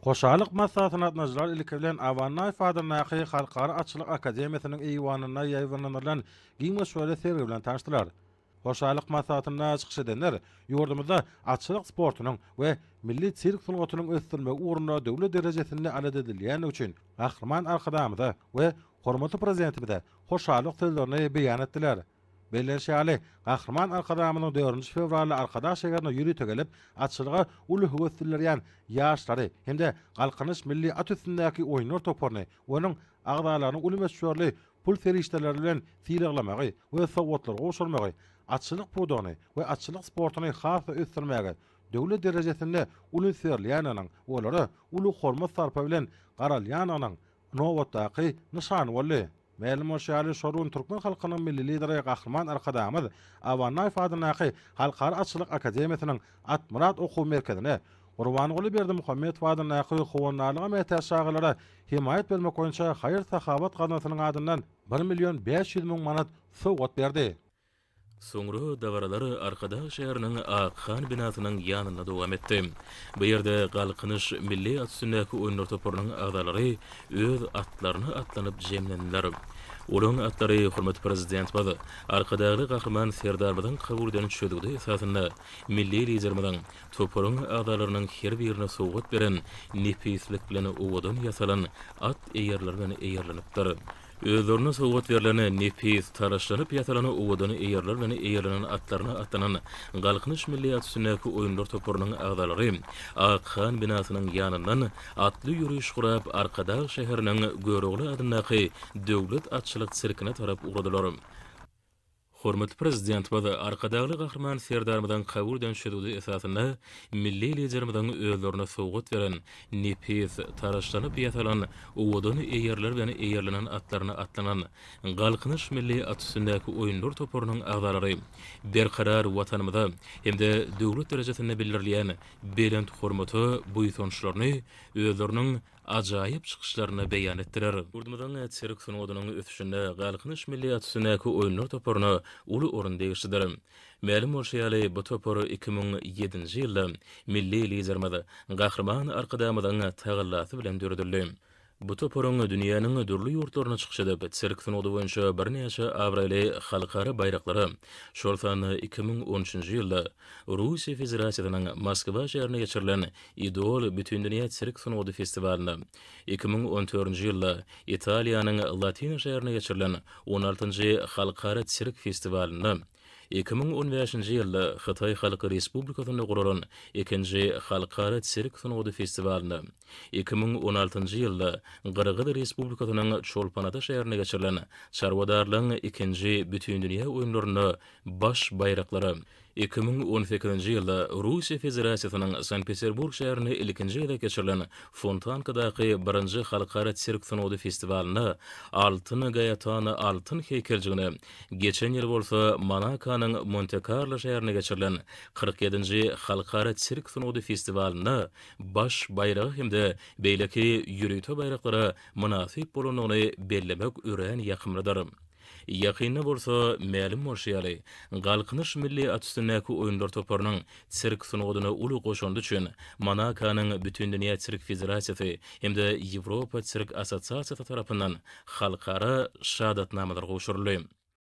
Hoşalyk masasyna atnaşylar ilkilen awanna ifadanäki Halkara Açylyk Akademiýasynyň eýwanyna ýaýlanýan giň meşgule sergi bilen taşdylar. Hoşalyk masasyna çykyş edenler ýurdumyzda açylyk sportunyň we milli sirk sunugatynyň ösdürme uğruna döwlet derejesinde alad edilýän üçin gahrman arkadamyza we hormatly prezidentimize hoşalyk sözlerini beýan etdiler. Belleşýäli gahrman arkadamynyň 4-nji fevraly arkadaş şeherine ýürüýte gelip açylyga uly höwetdirlerýän ýaşlary hemde galkynyş milli at üstündäki oýunlar toparyny onuň agdalaryny uly meşgully pul ferişdeleri bilen fiýleglamagy we sowgatlarga goşulmagy, açylyk puduny we açylyk sportuny hasy ösdürmäge döwlet derejesinde uly serlýäniň olary uly hormat sarpa bilen garalýanyň nowatdaky nyşany boldy. Mälim şäherli Şorun Türkmen halkynyň milli lideri gahrman arkadamyz awanna ifadanäki Halkara Açylyk Akademiýasynyň Atmurat okuw merkezine Gurbanyňoly Berdimuhammed ifadanäki howannalyga mätäç şagylara himayet bermek boýunça haýır sahabat ganatynyň adyndan 1.500.000 manat sowgat berdi. Soňra dawaralary arkada şäheriniň Akhan binasynyň ýanyna dowam etdi. Bu ýerde galkynyş milli at üstündäki oýunlar toparynyň agdalary öz atlaryny atlanyp jemlendiler. Olaň atlary hormatly prezident bady arkadagy gahrman Serdarbyň kabulden çödügdi esasynda milli liderimiň toparyň agdalarynyň her birine sowgat beren nefislik bilen owodun ýasalan at eýerler bilen eýerlenipdir. Özlerine sowgat berilene nefis taraşlanyp ýatalany owadyny eýerler bilen eýerlenen atlaryna atlanan galkynyş milli at üstündäki oýunlar toparynyň agdalary Akhan binasynyň ýanyndan atly ýürüýüş gurap arkada şäheriniň Görogly adyndaky döwlet atçylyk sirkine tarap uradylar. Hormatly prezident bada arkadagy gahrman Serdarmydan kabulden çödügdi esasynda milli liderimiň özlerine sowgat beren nefis taraşlanyp ýatalan owadyny eýerler bilen eýerlenen atlaryna atlanan galkynyş milli at üstündäki oýunlar toparynyň agdalary berkarar watanymyza hemde döwlet derejesinde belirlýän belent hormaty buýsunçlaryny özleriniň ajaýyp çykyşlaryna beýan etdiler. Urdumyzyň sirk sunugadynyň ösüşinde galkynyş milli at üstündäki oýunlar toparyny uly orunda ýeşdiler. Mälim bolşaýaly bu topary 2007-nji ýylda milli liderimiz gahrman arkadamyň tagallasy bilen döredildi. Bu toparyň dünýäniň dürli ýurtlaryna çykyş edip, sirk sunugdy boýunça bir näçe awraly halkara bayraklary, şolsan 2013-nji ýylda Russiýa Federasiýasynyň Moskwa şäherine geçirilen Idol bütün dünýä sirk sunugy festivalynda, 2014-nji ýylda Italiýanyň Latina şäherine geçirilen 16-njy halkara sirk festivalynda, 2015-nji ýylda Hytaý Halky Respublikasyny guralan 2-nji halkara sirk sunugy festivalynda, 2016-njy ýylda Gyrgyz Respublikasynyň Çolpanada şäherine geçirilen Çarwadarlyň 2-nji bütün dünýä oýunlaryna baş bayraklary, 2018-nji ýylda Russiýa Federasiýasynyň Sankt-Peterburg şäherine ilkinji ýylda geçirilen Fontankadaky 1-nji halkara sirk sunugy festivalynda altyn gaýatany altyn heýkelcigine, geçen ýyl bolsa Monakonyň Monte Carlo şäherine geçirilen 47-nji halkara sirk sunugy festivalynda baş bayragy hemde beýleki ýürüýte bayraklary munasyp bolanyny bellemek üren ýakymlydyr. Ýakynda bolsa mälim bolşaýaly galkynyş milli at üstündäki oýunlar toparynyň sirk sunugyna uly goşandy üçin Monakonyň bütün dünýä sirk federasiýasy hemde Ýewropa sirk assosiasiýasy tarapyndan halkara şahatnamalar goşuruldy.